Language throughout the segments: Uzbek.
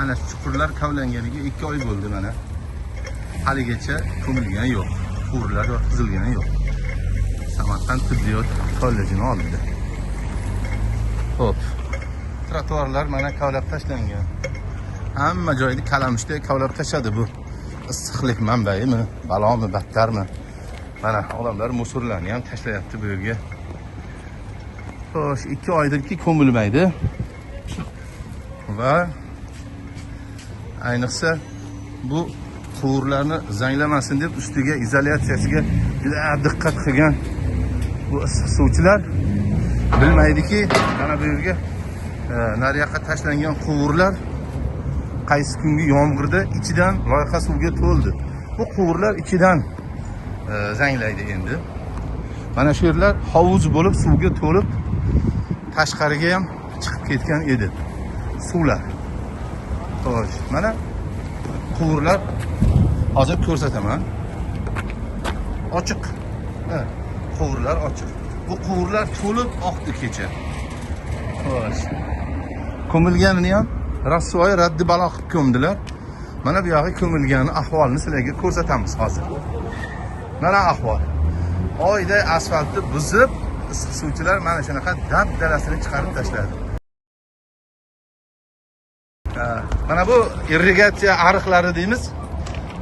Mana shu chuqurlar kavlanganiga 2 oy bo'ldi mana. Haligacha ko'milgani yo'q. Quvurlar yotqizilgani yo'q. Samarqand tibbiyot kollejini oldida. Xo'p. Trotuarlar mana kavlab tashlangan. Hamma joyni kalamushda kavlab tashladi bu. Issiqlik manbaimi, balomi, battarmi? Mana odamlar musorlarni ham tashlayapti bu yerga. Xo'sh, 2 oydirki ko'milmaydi. Va ayniqsa bu quvurlarni zanglamasin deb ustiga izolyatsiyasiga juda diqqat qilgan bu issiq suvchilar bilmaydiki, mana bu yerga nariyoqqa tashlangan quvurlar qaysi kungi yomg'irda ichidan loyqa suvga to'ldi. Bu quvurlar ichidan zanglaydi endi. Mana shu yerlar hovuz bo'lib suvga to'lib tashqariga ham chiqib ketgan edi suvlar. Xo'sh, mana quvurlar hozir ko'rsataman. Ochiq. Quvurlar ochiq. Bu quvurlar to'lib oqdi kecha. Xo'sh. Ko'milganini ham rasvoy raddi balo qilib ko'mdilar. Mana bu yog'i ko'milgani ahvolni sizlarga ko'rsatamiz hozir. Mana ahvol. Oyda asfaltni buzib, issiq suvchilar mana shunaqa dabdalasini chiqarib tashladi. Mana bu irrigatsiya ariqlari deymiz.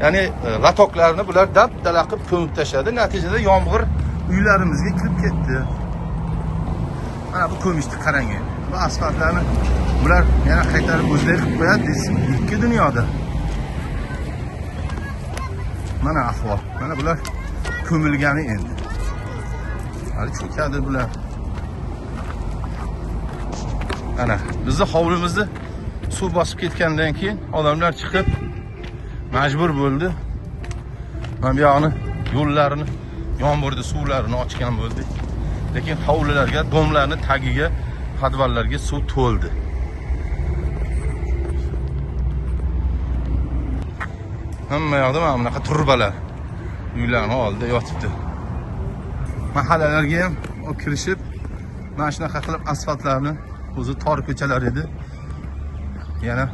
Ya'ni latoklarni bular dabdala qilib ko'mib tashladi. Natijada yomg'ir uylarimizga kirib ketdi. Mana bu ko'mishni qarang. Bu asfaltlarni bular yana qaytarib o'zlari qilib qo'yadi deysiz. Ikki dunyoda. Mana ahvol. Mana bular ko'milgani endi. Hali cho'kadi bular. Mana bizning hovlimizni suv bosib ketgandan keyin odamlar chiqib majbur bo'ldi. Mana bu yoqni yo'llarini, yomg'irda suvlarini ochgan bo'ldi. Lekin hovlilarga, domlarning tagiga, podvallarga suv to'ldi. Hamma yoqda mana bunaqa turbalar uylarning oldida yotibdi. Mahallalarga ham olib kirishib, mana shunaqa qilib asfaltlarni, o'zi tor ko'chalar edi. Yana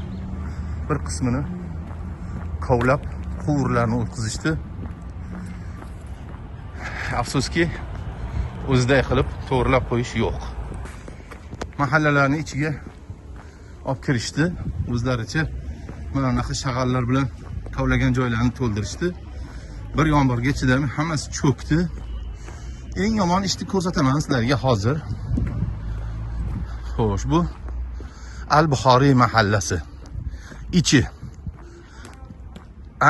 bir qismini kovlab quvurlarni o'tkazishdi. Afsuski, o'ziday qilib to'g'rilab qo'yish yo'q. Mahallalarning ichiga olib kirishdi. O'zlaricha mana bunaqa shag'allar bilan kovlagan joylarni to'ldirishdi. Bir yomg'irga chidamay hammasi cho'kdi. Eng yomon ishni ko'rsataman sizlarga hozir. Xo'sh, bu Al-Buxoriy mahallasi. İçi.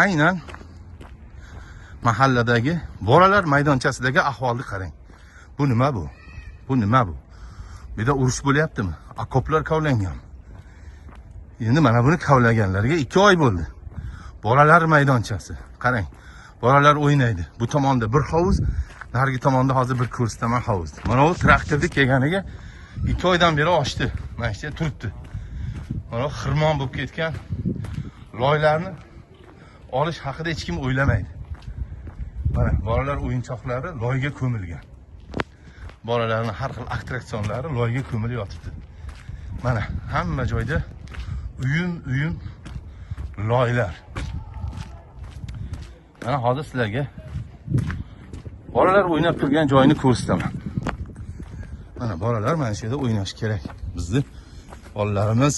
Aynan mahalladagi bolalar maydonchasidagi ahvolni qarang. Bu nima bu? Bu nima bu? Bu yerda urush bo'lyaptimi? Okoplar kovlangan. Endi mana buni kovlaganlarga 2 oy bo'ldi. Bolalar maydonchasi. Qarang. Bolalar o'ynaydi. Bu tomonda bir hovuz, narigi tomonda hozir bir ko'rsataman hovuz. Mana u traktorda kelganiga 2 oydan beri oshdi. Mana shu yerda turibdi. Mana xirmon bo'lib ketgan loylarni olish haqida hech kim o'ylamaydi. Mana bolalar o'yinchoqlari loyga ko'milgan. Bolalarning har xil attraksionlari loyga ko'milib yotibdi. Mana hamma joyda uyum loylar. Mana hozir sizlarga bolalar o'ynab turgan joyini ko'rsataman. Mana bolalar mana shu yerda o'ynash kerak. Bizni bolalarimiz,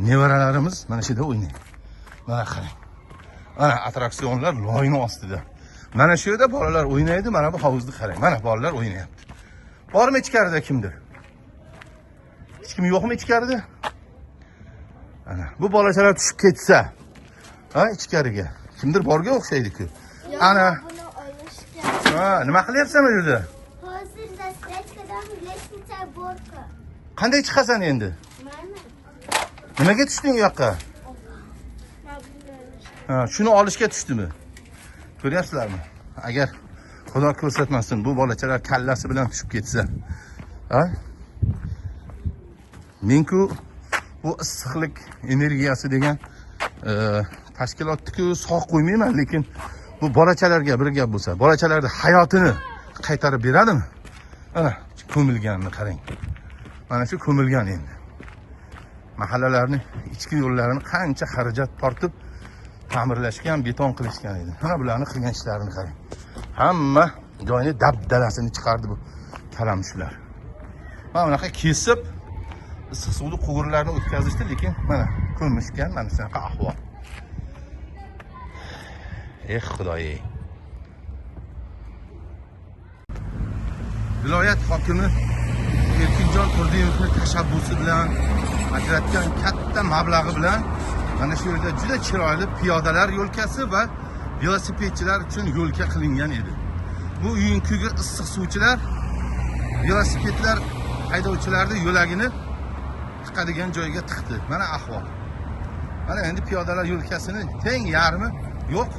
nevaralarimiz mana shu yerda o'ynaydi. Mana qarang. Mana attraksionlar loyning ostida. Mana shu yerda bolalar o'ynaydi, mana bu hovuzni qarang. Mana bolalar o'ynayapti. Bormi ichkarida kimdir? Hech kim yo'qmi ichkarida? Ana, bu bolachalar tushib ketsa, ichkariga. Kimdir borga o'xshaydi-ku. Ana. Nima qilyapsan bu yerda? Hozir dastrachkadan leshnica borka. Qanday chiqasan endi? Mana. Nimaga tushding u yoqqa? Shuni olishga tushdimi? Ko'ryapsizlarmi? Agar Xudo ko'rsatmasin bu bolachalar kallasi bilan tushib ketsa, men-ku bu issiqlik energiyasi degan tashkilotni-ku sog' qo'ymayman, lekin bu bolachalarga bir gap bo'lsa, bolachalarning hayotini qaytarib beradimi? Ana ko'milganini qarang. Mana shu ko'milgan endi. mahallalarni ichki yo'llarini qancha xarajat tortib ta'mirlashgan, beton qilishgan edi. Mana bularni qilgan ishlarini qarang. Hamma joyni dabdalasini chiqardi bu kalamushlar. Mana bunaqa kesib issiq suvni quvurlarni o'tkazishdi, lekin mana ko'mishgan, mana shunaqa ahvol. Xudoy. Viloyat hokimi Erkinjon Turdimovning tashabbusi bilan ajratgan katta mablag'i bilan mana shu yerda juda chiroyli piyodalar yo'lkasi va velosipedchilar uchun yo'lka qilingan edi. Bu uyinkugi issiq suvchilar velosipedlar haydovchilarning yo'lagini chiqadigan joyga tiqdi. Mana ahvol. Mana endi piyodalar yo'lkasini teng yarmi yo'q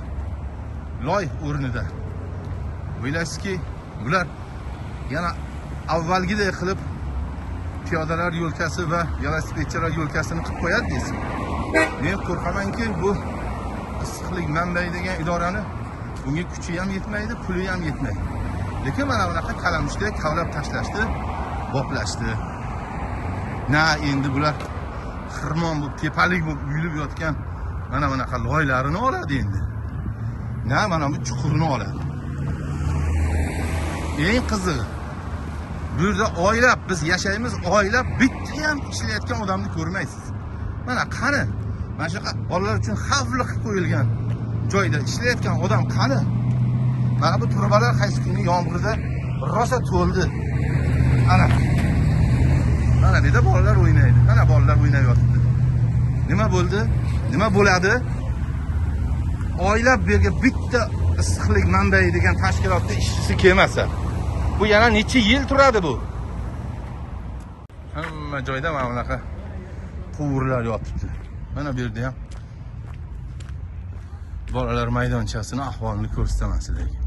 loy o'rnida. O'ylaysizki, bular yana avvalgidek qilib piyodalar yo'lkasi va velosipedchilar yo'lkasini qilib qo'yadi deysiz. Men qo'rqamanki, bu issiqlik manbai degan idorani bunga kuchi ham yetmaydi, puli ham yetmaydi. Lekin mana bunaqa kalamushdek kavlab tashlashdi, boplashdi. Na endi bular xirmon bu tepalik bu uyilib yotgan mana bunaqa loylarini oladi endi. Na mana bu chuqurni oladi. Eng qizig'i, bu yerda oylab biz yashaymiz, oylab bitta ham ishlayotgan odamni ko'rmaysiz. Mana qani? Mana shu bolalar uchun xavfli qilib qo'yilgan joyda ishlayotgan odam qani? Mana bu turbalar qaysi kuni yomg'irda rosa to'ldi. Ana. Mana bu yerda bolalar o'ynaydi. Mana bolalar o'ynayotibdi. Nima bo'ldi? Nima bo'ladi? Oylab bu yerga bitta issiqlik manbai degan tashkilotda ishchisi kelmasa, bu yana necha yil turadi bu? Hamma joyda mana bunaqa quvurlar yotibdi. Mana bu yerda ham bolalar maydonchasini ahvolini ko'rsataman sizlarga.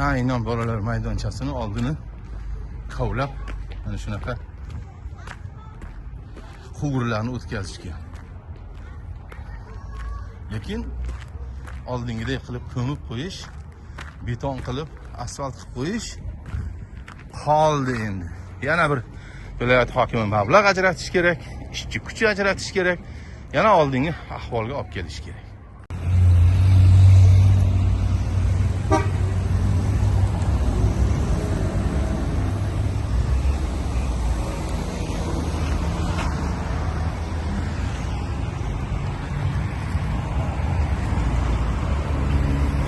Aynan bolalar maydonchasini oldini kovlab mana shunaqa quvurlarni o'tkazishgan. Lekin oldingidek qilib ko'mib qo'yish, beton qilib asfalt qilib qo'yish qoldi endi. Yana bir viloyat hokimi mablag' ajratish kerak, ishchi kuchi ajratish kerak, yana oldingi ahvolga olib kelish kerak.